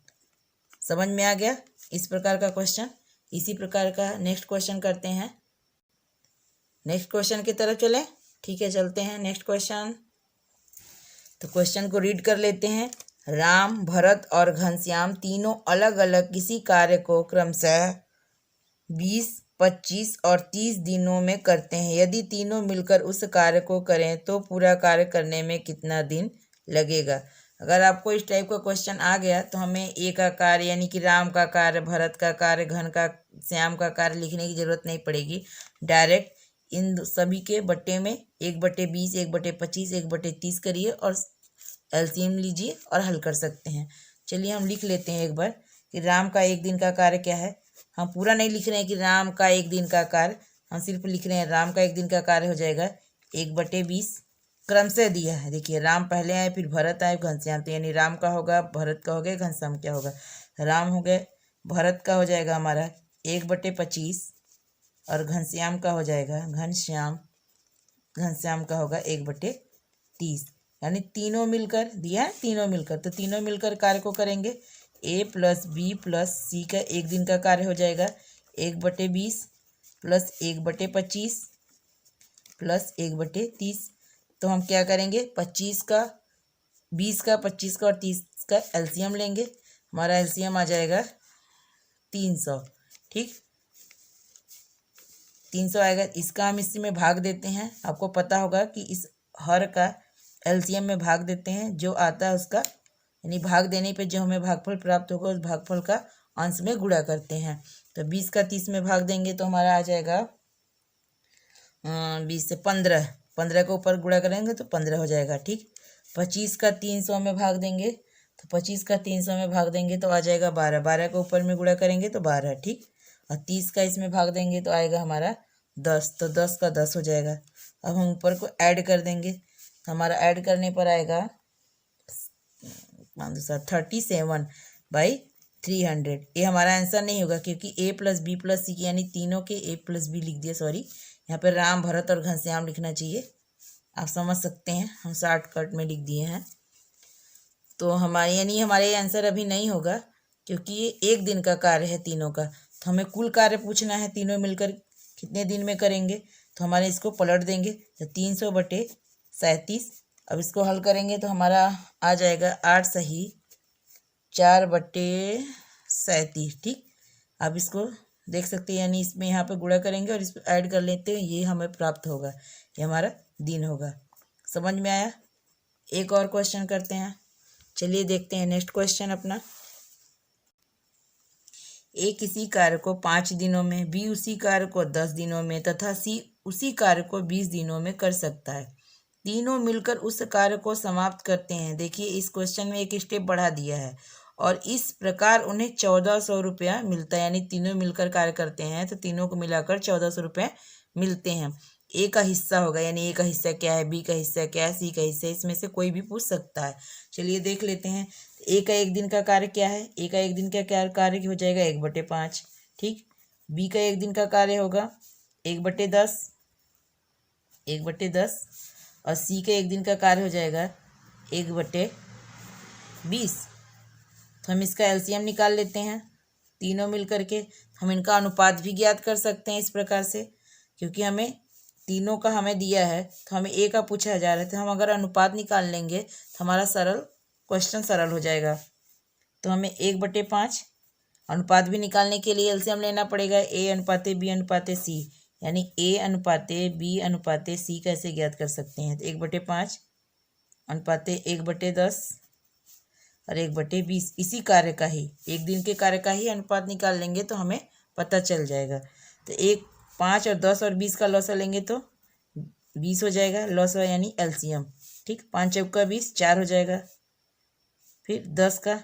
[SPEAKER 1] समझ में आ गया इस प्रकार का क्वेश्चन? इसी प्रकार का नेक्स्ट क्वेश्चन करते हैं। नेक्स्ट क्वेश्चन की तरफ चलें, ठीक है, चलते हैं नेक्स्ट क्वेश्चन। तो क्वेश्चन को रीड कर लेते हैं। राम, भरत और घनश्याम तीनों अलग अलग किसी कार्य को क्रमशः 20, 25 और 30 दिनों में करते हैं। यदि तीनों मिलकर उस कार्य को करें तो पूरा कार्य करने में कितना दिन लगेगा? अगर आपको इस टाइप का क्वेश्चन आ गया तो हमें ए का कार्य यानी कि राम का कार्य, भरत का कार्य, श्याम का कार्य लिखने की जरूरत नहीं पड़ेगी। डायरेक्ट इन सभी के बट्टे में 1/20, 1/25, 1/30 करिए और एलसीएम लीजिए और हल कर सकते हैं। चलिए हम लिख लेते हैं एक बार कि राम का एक दिन का कार्य क्या है। हम पूरा नहीं लिख रहे हैं कि राम का एक दिन का कार्य, हम सिर्फ लिख रहे हैं राम का एक दिन का कार्य हो जाएगा 1/20 क्रम से दिया है। देखिए राम पहले आए, फिर भरत आए, घनश्याम, तो यानी राम का होगा, भरत का हो गया, घनश्याम क्या होगा, राम हो गए, भरत का हो जाएगा हमारा 1/25 और घनश्याम का हो जाएगा, घनश्याम का होगा 1/30। यानी तीनों मिलकर दिया है, तीनों मिलकर, तो तीनों मिलकर कार्य को करेंगे। A+B+C का एक दिन का कार्य हो जाएगा 1/20 प्लस 1/25 प्लस 1/30। तो हम क्या करेंगे, 25 का, 20 का, 25 का और 30 का एलसीएम लेंगे। हमारा एलसीएम आ जाएगा 300। ठीक, 300 आएगा। इसका हम इसी में भाग देते हैं। आपको पता होगा कि इस हर का एलसीएम में भाग देते हैं, जो आता है उसका, यानी भाग देने पे जो हमें भागफल प्राप्त होगा उस भागफल का अंश में गुणा करते हैं। तो 20 का 30 में भाग देंगे तो हमारा आ जाएगा 20 से 15, 15 के ऊपर गुणा करेंगे तो 15 हो जाएगा। ठीक, 25 का 300 में भाग देंगे तो 25 का 300 में भाग देंगे तो आ जाएगा 12, 12 के ऊपर में गुणा करेंगे तो 12। ठीक, और 30 का इसमें भाग देंगे तो आएगा हमारा 10, तो 10 का 10 हो जाएगा। अब हम ऊपर को ऐड कर देंगे तो हमारा ऐड करने पर आएगा 37/300। ये हमारा आंसर नहीं होगा क्योंकि A+B+C यानी तीनों के A+B लिख दिया, सॉरी, यहाँ पे राम, भरत और घनश्याम लिखना चाहिए। आप समझ सकते हैं, हम शॉर्टकट में लिख दिए हैं। तो हमारे यानी हमारे आंसर अभी नहीं होगा क्योंकि ये एक दिन का कार्य है तीनों का। तो हमें कुल कार्य पूछना है, तीनों मिलकर कितने दिन में करेंगे। तो हमारे इसको पलट देंगे तो 300/37। अब इसको हल करेंगे तो हमारा आ जाएगा 8 सही 4/37। ठीक, अब इसको देख सकते हैं, यानी इसमें यहाँ पे गुणा करेंगे और इस पर ऐड कर लेते हैं, ये हमें प्राप्त होगा, ये हमारा दिन होगा। समझ में आया? एक और क्वेश्चन करते हैं, चलिए देखते हैं नेक्स्ट क्वेश्चन अपना। ए किसी कार्य को 5 दिनों में, बी उसी कार्य को 10 दिनों में तथा सी उसी कार्य को 20 दिनों में कर सकता है। तीनों मिलकर उस कार्य को समाप्त करते हैं। देखिए इस क्वेश्चन में एक स्टेप बढ़ा दिया है और इस प्रकार उन्हें 1400 रुपया मिलता है। यानी तीनों मिलकर कार्य करते हैं तो तीनों को मिलाकर 1400 रुपये मिलते हैं। ए का हिस्सा होगा, यानी ए का हिस्सा क्या है, बी का हिस्सा क्या है, सी का हिस्सा, इसमें से कोई भी पूछ सकता है। चलिए देख लेते हैं। ए का एक दिन का कार्य क्या है, ए का एक दिन का कार्य हो जाएगा 1/5। ठीक, बी का एक दिन का कार्य होगा 1/10, 1/10 और सी का एक दिन का कार्य हो जाएगा 1/20। तो हम इसका एलसीएम निकाल लेते हैं तीनों मिल करके। हम इनका अनुपात भी ज्ञात कर सकते हैं इस प्रकार से, क्योंकि हमें तीनों का हमें दिया है तो हमें ए का पूछा जा रहा है, तो हम अगर अनुपात निकाल लेंगे तो हमारा क्वेश्चन सरल हो जाएगा। तो हमें 1/5 अनुपात भी निकालने के लिए एलसीएम लेना पड़ेगा, A/B/C, यानी A/B/C कैसे ज्ञात कर सकते हैं। तो 1/5 अनुपाते 1/10 और 1/20 इसी कार्य का ही, एक दिन के कार्य का ही अनुपात निकाल लेंगे तो हमें पता चल जाएगा। तो 5 और 10 और 20 का लॉसा लेंगे तो 20 हो जाएगा लॉसा, यानी एलसीएम। ठीक, 5 चौका 20, 4 हो जाएगा। फिर 10 का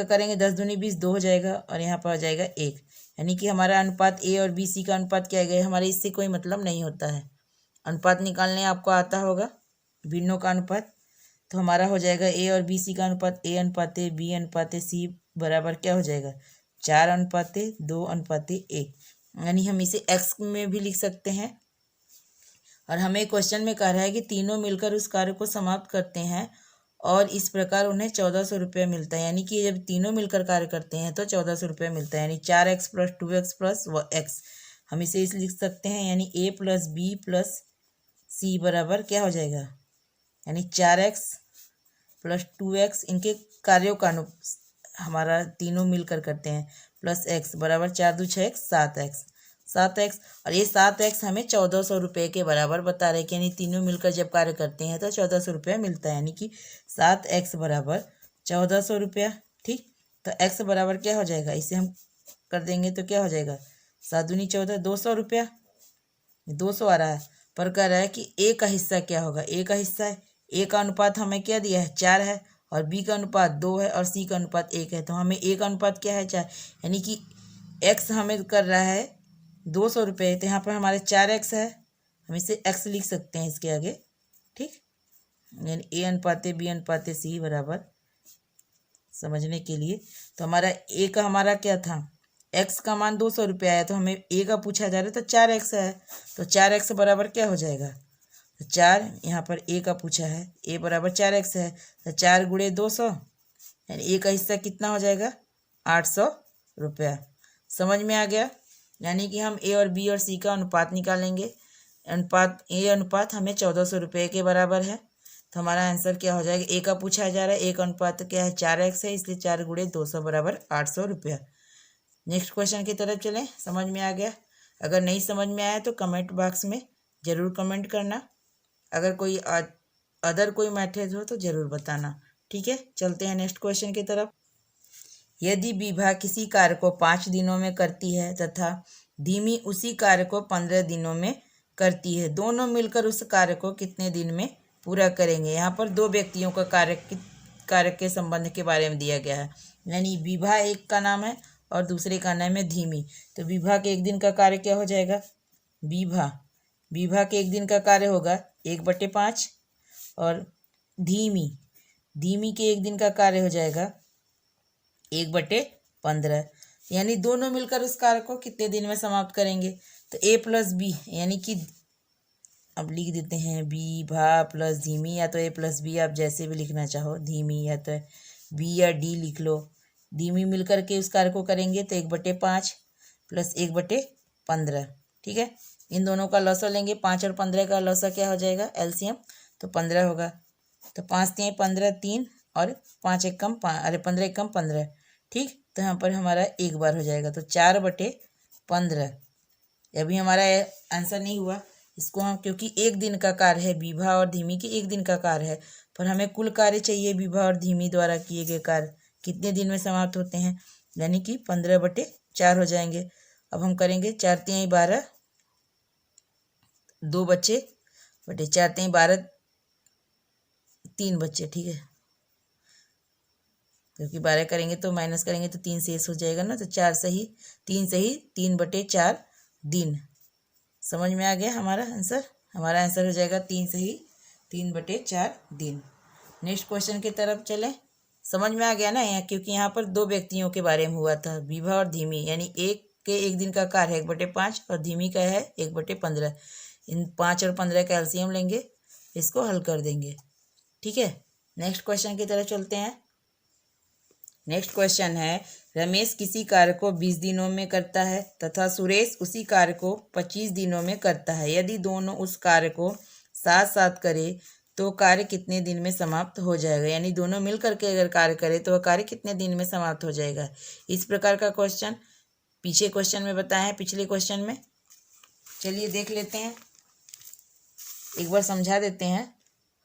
[SPEAKER 1] करेंगे, 10 दूनी 20, 2 हो जाएगा और यहाँ पर आ जाएगा 1। यानी कि हमारा अनुपात ए और बी सी का अनुपात क्या है, हमारे इससे कोई मतलब नहीं होता है। अनुपात निकालने आपको आता होगा, भिन्नों का अनुपात। तो हमारा हो जाएगा ए और बी सी का अनुपात A/B/C बराबर क्या हो जाएगा 4/2/1। यानी हम इसे x में भी लिख सकते हैं। और हमें क्वेश्चन में कह रहा है कि तीनों मिलकर उस कार्य को समाप्त करते हैं और इस प्रकार उन्हें 1400 रुपये मिलता है। यानी कि जब तीनों मिलकर कार्य करते हैं तो 1400 रुपये मिलता है, यानी 4x + 2x + x। हम इसे इस लिख सकते हैं, यानी A+B+C बराबर क्या हो जाएगा, यानी 4x + 2x, इनके कार्यों का हमारा तीनों मिलकर करते हैं, प्लस x बराबर 4 दूनी 6 x 7x। और ये 7x हमें 1400 रुपये के बराबर बता रहे कि यानी तीनों मिलकर जब कार्य करते हैं तो 1400 रुपया मिलता है, यानी कि 7x बराबर 1400 रुपया। ठीक, तो x बराबर क्या हो जाएगा, इसे हम कर देंगे तो क्या हो जाएगा 7 दूनी 14, 200 रुपया, 200 आ रहा है। पर कह रहा है कि ए का हिस्सा क्या होगा, ए का हिस्सा है, ए का अनुपात हमें क्या दिया है 4 है और बी का अनुपात 2 है और सी का अनुपात 1 है। तो हमें ए का अनुपात क्या है 4, यानी कि x हमें कर रहा है 200 रुपये, तो यहाँ पर हमारे 4x है, हम इसे x लिख सकते हैं इसके आगे। ठीक, यानी ए अनुपाते बी अनुपाते सी बराबर, समझने के लिए तो हमारा ए का हमारा क्या था, एक्स का मान 200 रुपये आया, तो हमें ए का पूछा जा रहा है तो 4x है, तो 4x बराबर क्या हो जाएगा, तो 4, यहाँ पर ए का पूछा है, ए बराबर 4x है, तो 4 गुणे 200, यानी ए का हिस्सा कितना हो जाएगा, 800 रुपया। समझ में आ गया। यानी कि हम ए और बी और सी का अनुपात निकालेंगे, अनुपात ए अनुपात हमें 1400 रुपये के बराबर है, तो हमारा आंसर क्या हो जाएगा, ए का पूछा जा रहा है, ए का अनुपात क्या है 4x है, इसलिए 4 गुणे 200 बराबर 800 रुपया। नेक्स्ट क्वेश्चन की तरफ चलें। समझ में आ गया? अगर नहीं समझ में आया तो कमेंट बॉक्स में ज़रूर कमेंट करना, अगर कोई अदर कोई मैथड हो तो ज़रूर बताना। ठीक है, चलते हैं नेक्स्ट क्वेश्चन की तरफ। यदि विभा किसी कार्य को 5 दिनों में करती है तथा धीमी उसी कार्य को 15 दिनों में करती है, दोनों मिलकर उस कार्य को कितने दिन में पूरा करेंगे। यहाँ पर दो व्यक्तियों का कार्य के संबंध के बारे में दिया गया है, यानी विभा एक का नाम है और दूसरे का नाम है धीमी। तो विभा के 1 दिन का कार्य क्या हो जाएगा, विभा के 1 दिन का कार्य होगा 1/5, और धीमी के 1 दिन का कार्य हो जाएगा 1/15, यानी दोनों मिलकर उस कार्य को कितने दिन में समाप्त करेंगे। तो a प्लस बी, यानी कि अब लिख देते हैं विभा प्लस धीमी, या तो a प्लस बी आप जैसे भी लिखना चाहो, धीमी या तो बी या डी लिख लो। धीमी मिलकर के उस कार्य को करेंगे तो 1/5 प्लस 1/15। ठीक है, इन दोनों का लॉसा लेंगे, 5 और 15 का लॉसा क्या हो जाएगा, एलसीएम, तो 15 होगा। तो 5 3 15, 3 और 5 1 कम 5, अरे 15 1 कम 15। ठीक, तो यहाँ पर हमारा एक बार हो जाएगा, तो 4/15। अभी हमारा आंसर नहीं हुआ, इसको हम, क्योंकि 1 दिन का कार्य है, विभा और धीमी की 1 दिन का कार्य है, पर हमें कुल कार्य चाहिए विभा और धीमी द्वारा किए गए कार्य कितने दिन में समाप्त होते हैं, यानी कि 15/4 हो जाएंगे। अब हम करेंगे 4 3 12, 2 बच्चे बटे 4 3 12, 3 बच्चे। ठीक है, क्योंकि 12 करेंगे तो माइनस करेंगे तो 3 शेष हो जाएगा ना, तो 4 सही 3 सही 3/4 दिन। समझ में आ गया हमारा आंसर, हमारा आंसर हो जाएगा 3 सही 3/4 दिन। नेक्स्ट क्वेश्चन की तरफ चलें। समझ में आ गया ना, यहाँ क्योंकि यहाँ पर दो व्यक्तियों के बारे में हुआ था, विभा और धीमी, यानी एक के 1 दिन का कार्य है 1/5 और धीमी का है 1/15। इन 5 और 15 का एलसीएम लेंगे, इसको हल कर देंगे। ठीक है, नेक्स्ट क्वेश्चन की तरफ चलते हैं। नेक्स्ट क्वेश्चन है, रमेश किसी कार्य को 20 दिनों में करता है तथा सुरेश उसी कार्य को 25 दिनों में करता है। यदि दोनों उस कार्य को साथ साथ करे तो कार्य कितने दिन में समाप्त हो जाएगा, यानी दोनों मिल करके अगर कार्य करे तो वह कार्य कितने दिन में समाप्त हो जाएगा। इस प्रकार का क्वेश्चन पीछे क्वेश्चन में बताया है, पिछले क्वेश्चन में। चलिए देख लेते हैं, एक बार समझा देते हैं,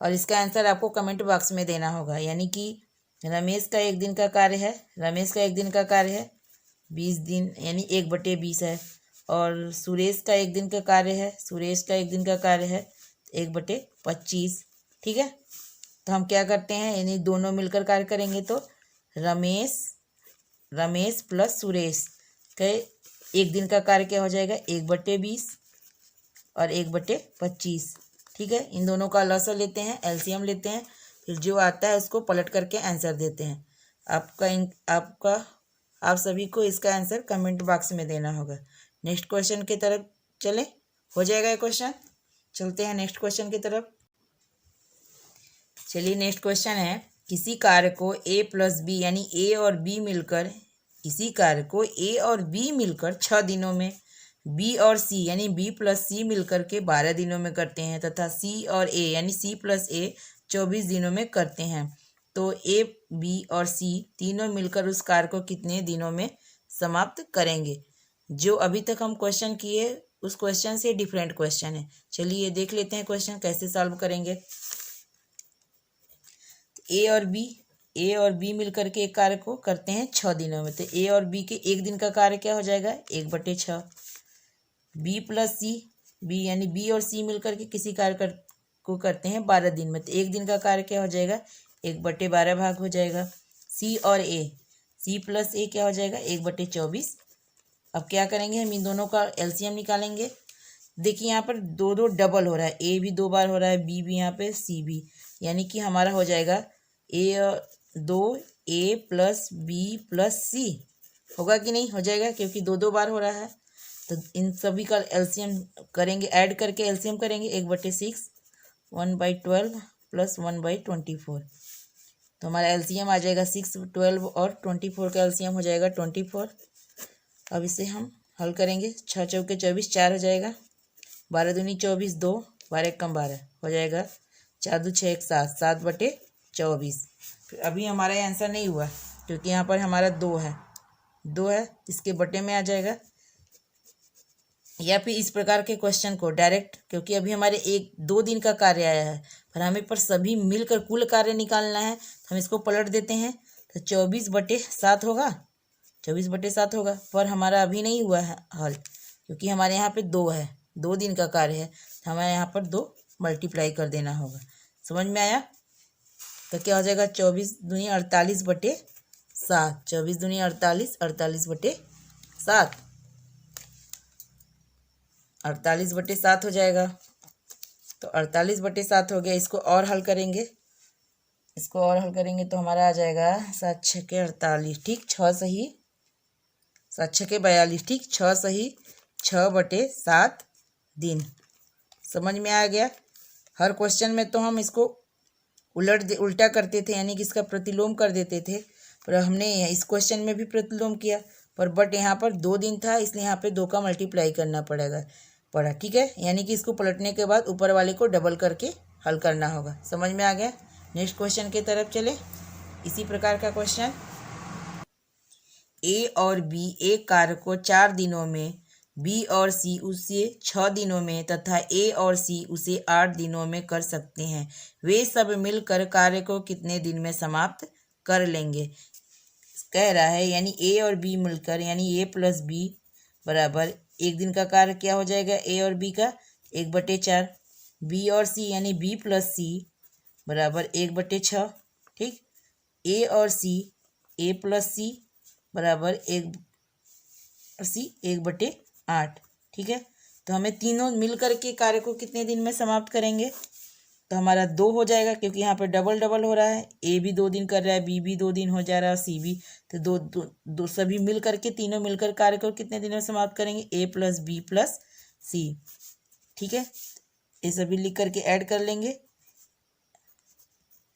[SPEAKER 1] और इसका आंसर आपको कमेंट बॉक्स में देना होगा। यानी कि रमेश का 1 दिन का कार्य है, 20 दिन, यानी 1/20 है, और सुरेश का 1 दिन का कार्य है, 1/25। ठीक है, तो हम क्या करते हैं, यानी दोनों मिलकर कार्य करेंगे तो रमेश प्लस सुरेश का 1 दिन का कार्य क्या हो जाएगा, 1/20 और 1/25। ठीक है, इन दोनों का लॉसा लेते हैं, एलसीएम लेते हैं, फिर जो आता है उसको पलट करके आंसर देते हैं। आप सभी को इसका आंसर कमेंट बॉक्स में देना होगा। नेक्स्ट क्वेश्चन की तरफ चले, हो जाएगा ये क्वेश्चन। चलते हैं नेक्स्ट क्वेश्चन की तरफ। चलिए, नेक्स्ट क्वेश्चन है, किसी कार्य को a प्लस बी, यानी ए और बी मिलकर, किसी कार्य को a और b मिलकर 6 दिनों में, b और c यानी b प्लस c मिलकर के 12 दिनों में करते हैं, तथा c और a यानी c प्लस a 24 दिनों में करते हैं, तो a, b और c तीनों मिलकर उस कार्य को कितने दिनों में समाप्त करेंगे। जो अभी तक हम क्वेश्चन किए उस क्वेश्चन से डिफरेंट क्वेश्चन है। चलिए देख लेते हैं क्वेश्चन कैसे सॉल्व करेंगे। ए और बी मिलकर के एक कार्य को करते हैं 6 दिनों में, तो ए और बी के 1 दिन का कार्य क्या हो जाएगा, 1/6। बी प्लस सी, बी यानी बी और सी मिलकर के किसी कार्य को करते हैं 12 दिन में, तो 1 दिन का कार्य क्या हो जाएगा, 1/12 भाग हो जाएगा। सी और ए, सी प्लस ए क्या हो जाएगा, 1/24। अब क्या करेंगे, हम इन दोनों का एलसीएम निकालेंगे, देखिए यहाँ पर दो दो डबल हो रहा है, ए भी 2 बार हो रहा है, बी भी यहाँ पे, सी भी, यानी कि हमारा हो जाएगा दो ए प्लस बी प्लस सी। होगा कि नहीं? हो जाएगा, क्योंकि दो दो बार हो रहा है। तो इन सभी का एलसीएम करेंगे, ऐड करके एलसीएम करेंगे। 1/6 1/12 प्लस 1/24। तो हमारा एलसीएम आ जाएगा 6, 12 और 24 का एलसीएम हो जाएगा 24। अब इसे हम हल करेंगे। 6 चौके 24, 4 हो जाएगा। 12 दूनी 24, 2, 12 कम 12 हो जाएगा। 4 2 6 1 7, 7/24। फिर अभी हमारा आंसर नहीं हुआ, क्योंकि यहाँ पर हमारा 2 है, 2 है, इसके बटे में आ जाएगा। या फिर इस प्रकार के क्वेश्चन को डायरेक्ट, क्योंकि अभी हमारे 1-2 दिन का कार्य आया है, पर हमें पर सभी मिलकर कुल कार्य निकालना है, तो हम इसको पलट देते हैं। तो 24/7 होगा, 24/7 होगा। पर हमारा अभी नहीं हुआ है हल, क्योंकि हमारे यहाँ पे 2 है, 2 दिन का कार्य है, तो हमें यहाँ पर 2 मल्टीप्लाई कर देना होगा। समझ में आया? तो क्या हो जाएगा? 24 दूनी 48/7, 24 दूनी 48, 48/7, 48/7 हो जाएगा। तो 48/7 हो गया। इसको और हल करेंगे, इसको और हल करेंगे तो हमारा आ जाएगा 7 6 48, ठीक, 6 सही 7 6 42, ठीक, 6 सही 6/7 दिन। समझ में आ गया? हर क्वेश्चन में तो हम इसको उल्टा करते थे, यानी कि इसका प्रतिलोम कर देते थे, पर हमने इस क्वेश्चन में भी प्रतिलोम किया, पर बट यहाँ पर 2 दिन था, इसलिए यहाँ पे 2 का मल्टीप्लाई करना पड़ा, ठीक है। यानी कि इसको पलटने के बाद ऊपर वाले को डबल करके हल करना होगा। समझ में आ गया? नेक्स्ट क्वेश्चन की तरफ चले। इसी प्रकार का क्वेश्चन, ए और बी एक कार्य को 4 दिनों में, बी और सी उसे 6 दिनों में तथा ए और सी उसे 8 दिनों में कर सकते हैं। वे सब मिलकर कार्य को कितने दिन में समाप्त कर लेंगे? कह रहा है यानी ए और बी मिलकर, यानी ए प्लस बी बराबर एक दिन का कार्य क्या हो जाएगा? ए और बी का 1/4। बी और सी यानी बी प्लस सी बराबर 1/6, ठीक। ए और सी, ए प्लस सी बराबर 1/8, ठीक है। तो हमें तीनों मिलकर के कार्य को कितने दिन में समाप्त करेंगे? तो हमारा 2 हो जाएगा, क्योंकि यहाँ पे डबल डबल हो रहा है। ए भी 2 दिन कर रहा है, बी भी 2 दिन हो जा रहा है, सी भी। तो दो सभी मिल करके, तीनों मिलकर कार्य को कितने दिन में समाप्त करेंगे? ए प्लस बी प्लस सी, ठीक है। ये सभी लिख करके ऐड कर लेंगे।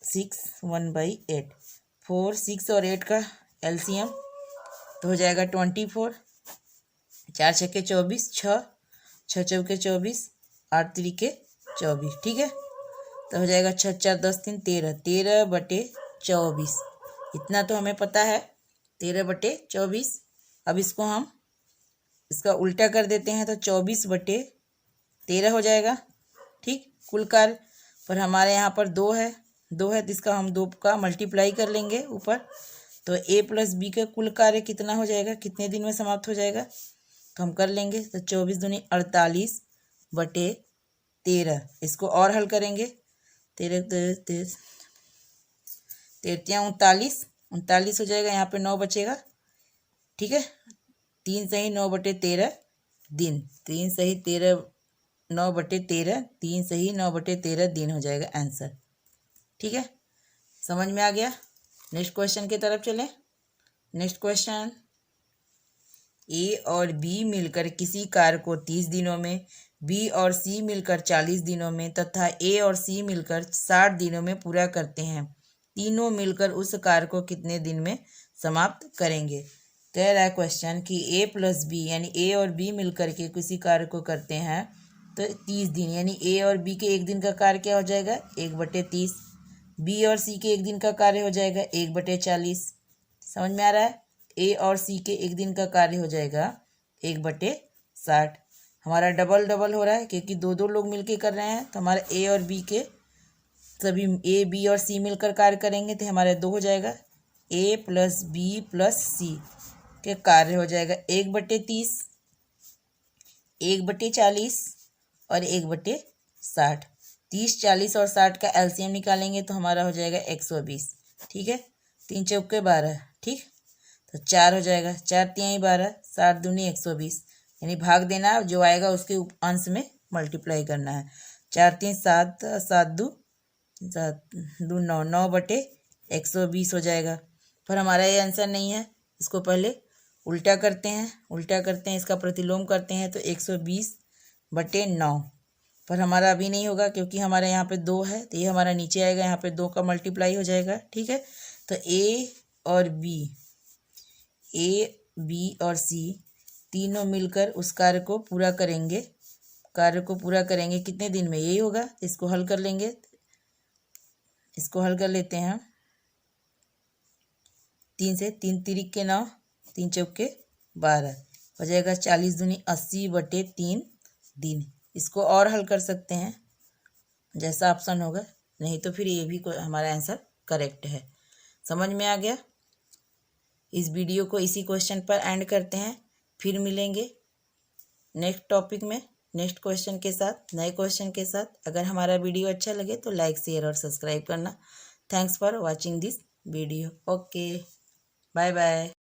[SPEAKER 1] 6 1/8, 4 6 और 8 का एलसीएम तो हो जाएगा 24। 4 6 24, 6 6 चौके 24, 8 3 24, ठीक है। तो हो जाएगा 6 4 10 3 13, 13/24। इतना तो हमें पता है, 13/24। अब इसको हम इसका उल्टा कर देते हैं, तो 24/13 हो जाएगा, ठीक। कुल कार्य पर हमारे यहाँ पर 2 है, तो इसका हम 2 का मल्टीप्लाई कर लेंगे ऊपर। तो ए प्लस बी का कुल कार्य कितना हो जाएगा, कितने दिन में समाप्त हो जाएगा? तो हम कर लेंगे। तो 24 दूनी 48/13। इसको और हल करेंगे। 13 13 39 39 हो जाएगा। यहाँ पे 9 बचेगा, ठीक है। 3 सही 9/13 दिन, 3 सही 9/13, 3 सही 9/13 दिन हो जाएगा आंसर, ठीक है। समझ में आ गया? नेक्स्ट क्वेश्चन की तरफ चलें। नेक्स्ट क्वेश्चन, ए और बी मिलकर किसी कार्य को 30 दिनों में, बी और सी मिलकर 40 दिनों में तथा ए और सी मिलकर 60 दिनों में पूरा करते हैं। तीनों मिलकर उस कार्य को कितने दिन में समाप्त करेंगे? कह रहा है क्वेश्चन कि ए प्लस बी यानी ए और बी मिलकर के किसी कार्य को करते हैं तो 30 दिन, यानी ए और बी के एक दिन का कार्य क्या हो जाएगा? 1/30। बी और सी के एक दिन का कार्य हो जाएगा 1/40। समझ में आ रहा है? ए और सी के एक दिन का कार्य हो जाएगा 1/60। हमारा डबल डबल हो रहा है, क्योंकि 2 लोग मिलके कर रहे हैं। तो हमारा ए और बी के सभी ए बी और सी मिलकर कार्य करेंगे तो हमारा 2 हो जाएगा। ए प्लस बी प्लस सी के कार्य हो जाएगा 1/30, 1/40 और 1/60। 30 40 और 60 का एलसीएम निकालेंगे तो हमारा हो जाएगा 120, ठीक है। 3 चौके 12, ठीक। तो 4 हो जाएगा, 4 तिहाई 12, 7 दूनी 120, यानी भाग देना, जो आएगा उसके अंश में मल्टीप्लाई करना है। 4 3 7, 7 2 9, 9/120 हो जाएगा। पर हमारा ये आंसर नहीं है, इसको पहले उल्टा करते हैं, इसका प्रतिलोम करते हैं तो 120/9। पर हमारा अभी नहीं होगा क्योंकि हमारा यहाँ पे 2 है, तो ये हमारा नीचे आएगा, यहाँ पे 2 का मल्टीप्लाई हो जाएगा। ठीक है, तो ए बी और सी तीनों मिलकर उस कार्य को पूरा करेंगे। कितने दिन में? यही होगा। इसको हल कर लेंगे, इसको हल कर लेते हैं। 3 से 3 तिरिक के 9, 3 चौके 12 हो जाएगा। 40 दूनी 80/3 दिन। इसको और हल कर सकते हैं, जैसा ऑप्शन होगा, नहीं तो फिर ये भी हमारा आंसर करेक्ट है। समझ में आ गया? इस वीडियो को इसी क्वेश्चन पर एंड करते हैं, फिर मिलेंगे नेक्स्ट टॉपिक में, नेक्स्ट क्वेश्चन के साथ, नए क्वेश्चन के साथ। अगर हमारा वीडियो अच्छा लगे तो लाइक, शेयर और सब्सक्राइब करना। Thanks for watching this video. Okay, bye bye.